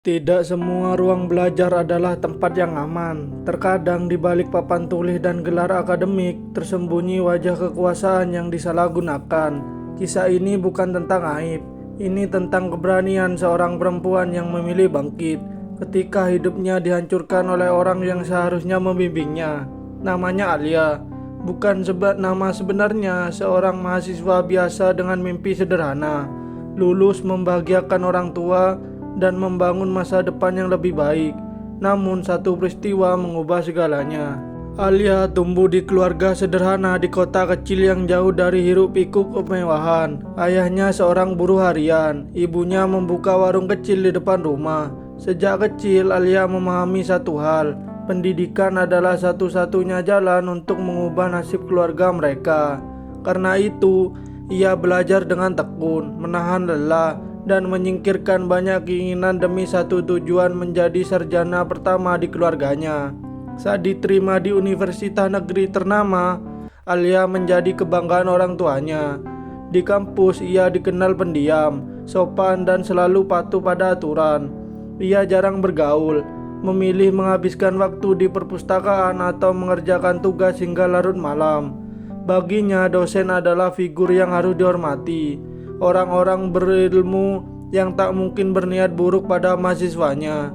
Tidak semua ruang belajar adalah tempat yang aman. Terkadang di balik papan tulis dan gelar akademik tersembunyi wajah kekuasaan yang disalahgunakan. Kisah ini bukan tentang aib, ini tentang keberanian seorang perempuan yang memilih bangkit ketika hidupnya dihancurkan oleh orang yang seharusnya membimbingnya. Namanya Alia, bukan nama sebenarnya, seorang mahasiswa biasa dengan mimpi sederhana, lulus, membahagiakan orang tua, dan membangun masa depan yang lebih baik. Namun satu peristiwa mengubah segalanya. Alia tumbuh di keluarga sederhana di kota kecil yang jauh dari hiruk-pikuk kemewahan. Ayahnya seorang buruh harian, ibunya membuka warung kecil di depan rumah. Sejak kecil Alia memahami satu hal, pendidikan adalah satu-satunya jalan untuk mengubah nasib keluarga mereka. Karena itu, ia belajar dengan tekun, menahan lelah, dan menyingkirkan banyak keinginan demi satu tujuan, menjadi sarjana pertama di keluarganya. Saat diterima di universitas negeri ternama, Alia menjadi kebanggaan orang tuanya. Di kampus ia dikenal pendiam, sopan, dan selalu patuh pada aturan. Ia jarang bergaul, memilih menghabiskan waktu di perpustakaan atau mengerjakan tugas hingga larut malam. Baginya dosen adalah figur yang harus dihormati, orang-orang berilmu yang tak mungkin berniat buruk pada mahasiswanya.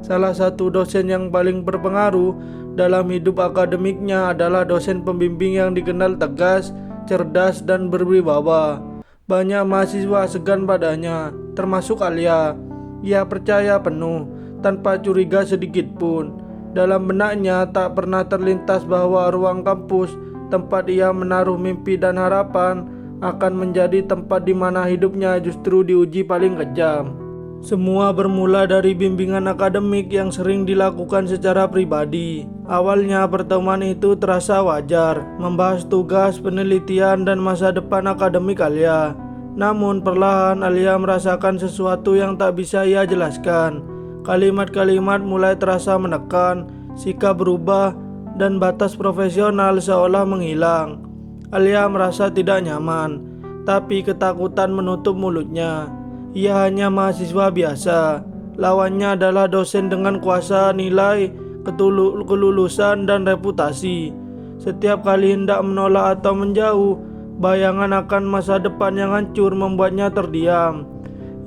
Salah satu dosen yang paling berpengaruh dalam hidup akademiknya adalah dosen pembimbing yang dikenal tegas, cerdas, dan berwibawa. Banyak mahasiswa segan padanya, termasuk Alia. Ia percaya penuh, tanpa curiga sedikit pun. Dalam benaknya tak pernah terlintas bahwa ruang kampus, tempat ia menaruh mimpi dan harapan, akan menjadi tempat di mana hidupnya justru diuji paling kejam. Semua bermula dari bimbingan akademik yang sering dilakukan secara pribadi. Awalnya pertemuan itu terasa wajar, membahas tugas, penelitian, dan masa depan akademik Alia. Namun perlahan Alia merasakan sesuatu yang tak bisa ia jelaskan. Kalimat-kalimat mulai terasa menekan, sikap berubah, dan batas profesional seolah menghilang. Alia merasa tidak nyaman, tapi ketakutan menutup mulutnya. Ia hanya mahasiswa biasa. Lawannya adalah dosen dengan kuasa nilai, kelulusan, dan reputasi. Setiap kali hendak menolak atau menjauh, bayangan akan masa depan yang hancur membuatnya terdiam.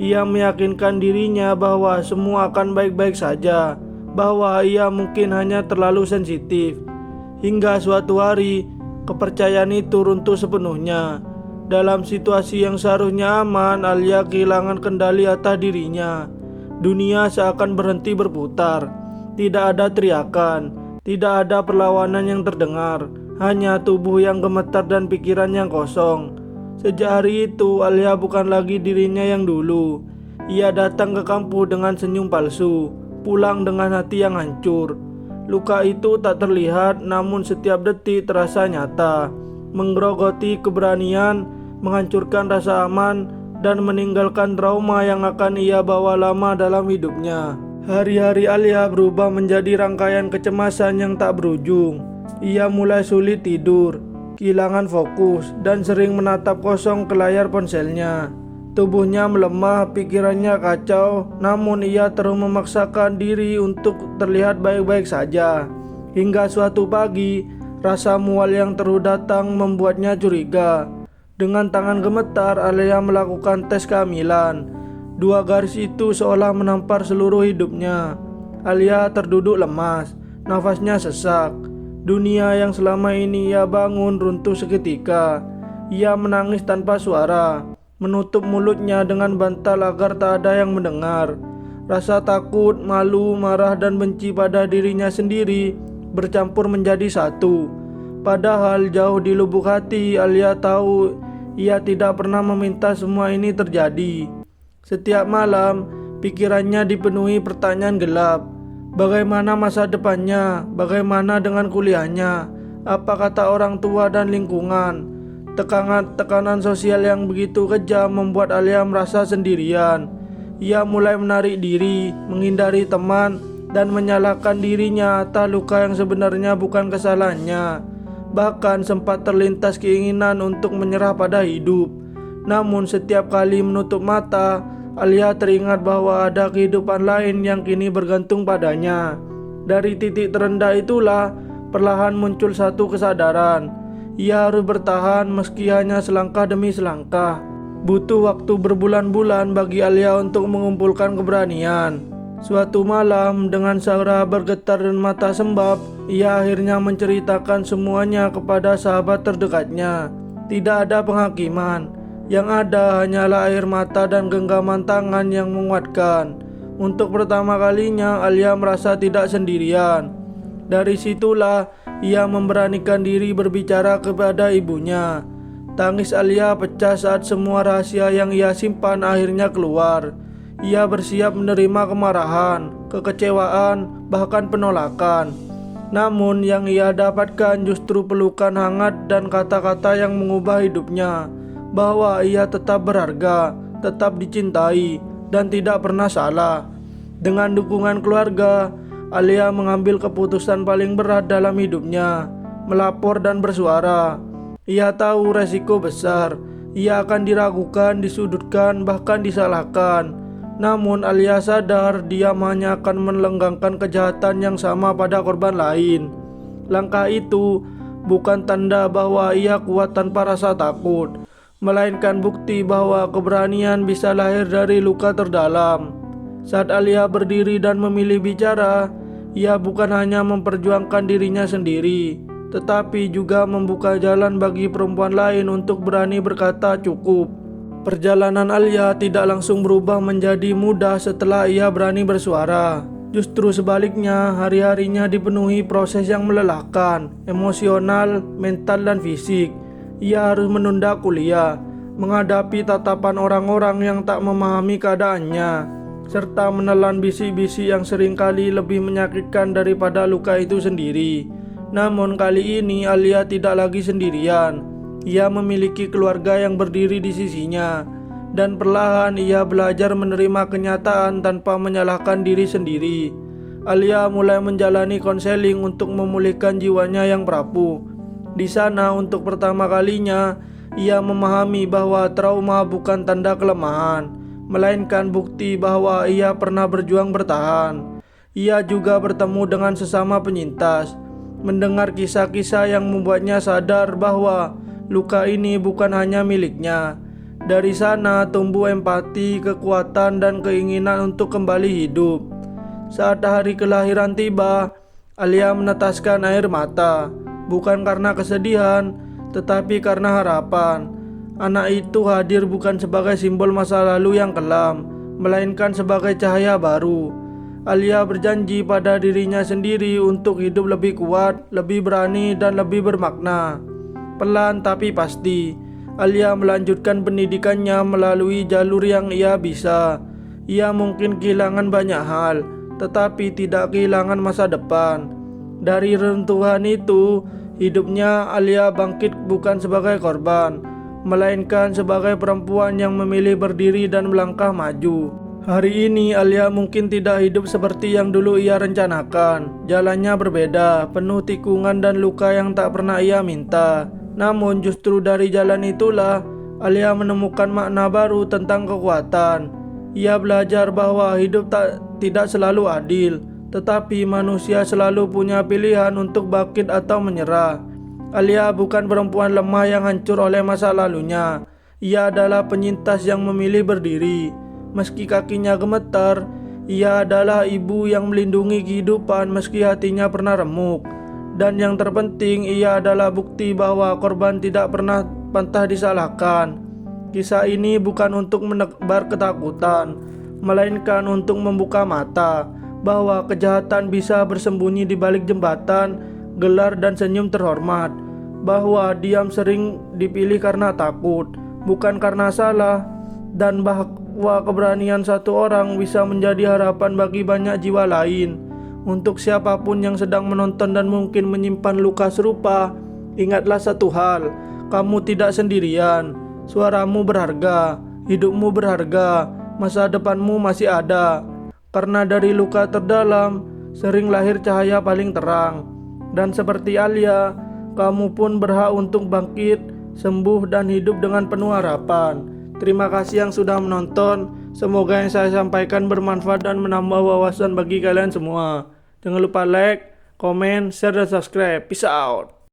Ia meyakinkan dirinya bahwa semua akan baik-baik saja, bahwa ia mungkin hanya terlalu sensitif. Hingga suatu hari, kepercayaan itu runtuh sepenuhnya. Dalam situasi yang seharusnya aman, Alia kehilangan kendali atas dirinya. Dunia seakan berhenti berputar. Tidak ada teriakan, tidak ada perlawanan yang terdengar, hanya tubuh yang gemetar dan pikiran yang kosong. Sejak hari itu, Alia bukan lagi dirinya yang dulu. Ia datang ke kampus dengan senyum palsu, pulang dengan hati yang hancur. Luka itu tak terlihat, namun setiap detik terasa nyata, menggerogoti keberanian, menghancurkan rasa aman, dan meninggalkan trauma yang akan ia bawa lama dalam hidupnya. Hari-hari Alia berubah menjadi rangkaian kecemasan yang tak berujung. Ia mulai sulit tidur, kehilangan fokus, dan sering menatap kosong ke layar ponselnya. Tubuhnya melemah, pikirannya kacau, namun ia terus memaksakan diri untuk terlihat baik-baik saja. Hingga suatu pagi, rasa mual yang terus datang membuatnya curiga. Dengan tangan gemetar, Alia melakukan tes kehamilan. 2 garis itu seolah menampar seluruh hidupnya. Alia terduduk lemas, nafasnya sesak. Dunia yang selama ini ia bangun runtuh seketika. Ia menangis tanpa suara, menutup mulutnya dengan bantal agar tak ada yang mendengar. Rasa takut, malu, marah, dan benci pada dirinya sendiri bercampur menjadi satu. Padahal jauh di lubuk hati, Alia tahu ia tidak pernah meminta semua ini terjadi. Setiap malam, pikirannya dipenuhi pertanyaan gelap. Bagaimana masa depannya? Bagaimana dengan kuliahnya? Apa kata orang tua dan lingkungan? Tekanan sosial yang begitu kejam membuat Alia merasa sendirian. Ia mulai menarik diri, menghindari teman, dan menyalahkan dirinya atas luka yang sebenarnya bukan kesalahannya. Bahkan sempat terlintas keinginan untuk menyerah pada hidup. Namun setiap kali menutup mata, Alia teringat bahwa ada kehidupan lain yang kini bergantung padanya. Dari titik terendah itulah perlahan muncul satu kesadaran. Ia harus bertahan meski hanya selangkah demi selangkah. Butuh waktu berbulan-bulan bagi Alia untuk mengumpulkan keberanian. Suatu malam dengan suara bergetar dan mata sembab, ia akhirnya menceritakan semuanya kepada sahabat terdekatnya. Tidak ada penghakiman, yang ada hanyalah air mata dan genggaman tangan yang menguatkan. Untuk pertama kalinya Alia merasa tidak sendirian. Dari situlah ia memberanikan diri berbicara kepada ibunya. Tangis Alia pecah saat semua rahasia yang ia simpan akhirnya keluar. Ia bersiap menerima kemarahan, kekecewaan, bahkan penolakan. Namun yang ia dapatkan justru pelukan hangat dan kata-kata yang mengubah hidupnya, bahwa ia tetap berharga, tetap dicintai, dan tidak pernah salah. Dengan dukungan keluarga, Alia mengambil keputusan paling berat dalam hidupnya, melapor dan bersuara. Ia tahu resiko besar, ia akan diragukan, disudutkan, bahkan disalahkan. Namun Alia sadar diam hanya akan melenggangkan kejahatan yang sama pada korban lain. Langkah itu bukan tanda bahwa ia kuat tanpa rasa takut, melainkan bukti bahwa keberanian bisa lahir dari luka terdalam. Saat Alia berdiri dan memilih bicara, ia bukan hanya memperjuangkan dirinya sendiri, tetapi juga membuka jalan bagi perempuan lain untuk berani berkata cukup. Perjalanan Alia tidak langsung berubah menjadi mudah setelah ia berani bersuara. Justru sebaliknya, hari-harinya dipenuhi proses yang melelahkan, emosional, mental, dan fisik. Ia harus menunda kuliah, menghadapi tatapan orang-orang yang tak memahami keadaannya, serta menelan bisik-bisik yang seringkali lebih menyakitkan daripada luka itu sendiri. Namun kali ini Alia tidak lagi sendirian. Ia memiliki keluarga yang berdiri di sisinya, dan perlahan ia belajar menerima kenyataan tanpa menyalahkan diri sendiri. Alia mulai menjalani konseling untuk memulihkan jiwanya yang rapuh. Di sana untuk pertama kalinya, ia memahami bahwa trauma bukan tanda kelemahan, melainkan bukti bahwa ia pernah berjuang bertahan. Ia juga bertemu dengan sesama penyintas, mendengar kisah-kisah yang membuatnya sadar bahwa luka ini bukan hanya miliknya. Dari sana tumbuh empati, kekuatan, dan keinginan untuk kembali hidup. Saat hari kelahiran tiba, Alia menetaskan air mata, bukan karena kesedihan, tetapi karena harapan. Anak itu hadir bukan sebagai simbol masa lalu yang kelam, melainkan sebagai cahaya baru. Alia berjanji pada dirinya sendiri untuk hidup lebih kuat, lebih berani, dan lebih bermakna. Pelan tapi pasti, Alia melanjutkan pendidikannya melalui jalur yang ia bisa. Ia mungkin kehilangan banyak hal, tetapi tidak kehilangan masa depan. Dari reruntuhan itu, hidupnya Alia bangkit bukan sebagai korban, melainkan sebagai perempuan yang memilih berdiri dan melangkah maju. Hari ini Alia mungkin tidak hidup seperti yang dulu ia rencanakan. Jalannya berbeda, penuh tikungan dan luka yang tak pernah ia minta. Namun justru dari jalan itulah Alia menemukan makna baru tentang kekuatan. Ia belajar bahwa hidup tidak selalu adil, tetapi manusia selalu punya pilihan untuk bangkit atau menyerah. Alia bukan perempuan lemah yang hancur oleh masa lalunya. Ia adalah penyintas yang memilih berdiri. Meski kakinya gemetar, ia adalah ibu yang melindungi kehidupan meski hatinya pernah remuk. Dan yang terpenting, ia adalah bukti bahwa korban tidak pernah pantah disalahkan. Kisah ini bukan untuk menebar ketakutan, melainkan untuk membuka mata bahwa kejahatan bisa bersembunyi di balik jembatan, gelar, dan senyum terhormat. Bahwa diam sering dipilih karena takut, bukan karena salah. Dan bahwa keberanian satu orang bisa menjadi harapan bagi banyak jiwa lain. Untuk siapapun yang sedang menonton dan mungkin menyimpan luka serupa, ingatlah satu hal, kamu tidak sendirian. Suaramu berharga, hidupmu berharga, masa depanmu masih ada. Karena dari luka terdalam, sering lahir cahaya paling terang. Dan seperti Alia, kamu pun berhak untuk bangkit, sembuh, dan hidup dengan penuh harapan. Terima kasih yang sudah menonton. Semoga yang saya sampaikan bermanfaat dan menambah wawasan bagi kalian semua. Jangan lupa like, komen, share, dan subscribe. Peace out.